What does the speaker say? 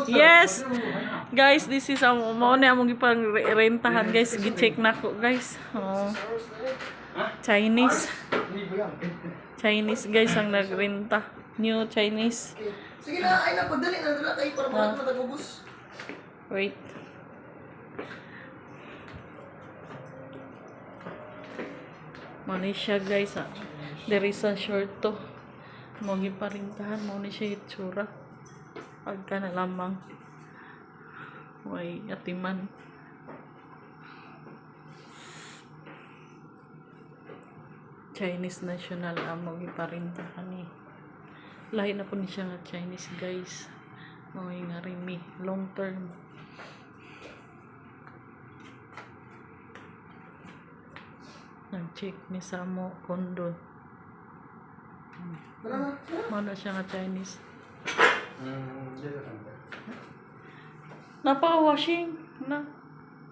Yes. Guys, this is mao na among gipang rentahan guys. Gi-check nako guys. Oh. Chinese. Chinese guys ang nagrenta. New Chinese. Sige na, ay na pagdali na dala kay para matagubos. Wait. Mao siya guys. There is a short to. Mo giparintahan mo ni siya itsura. Pagka na lamang. Way atiman. Chinese national amo giparintahan ni. Lahi na po ni siya nga Chinese guys. Mga nga rimi. Long term. Nag-check ni Samo Kondo. Mana siya nga Chinese. Napaka-washing na.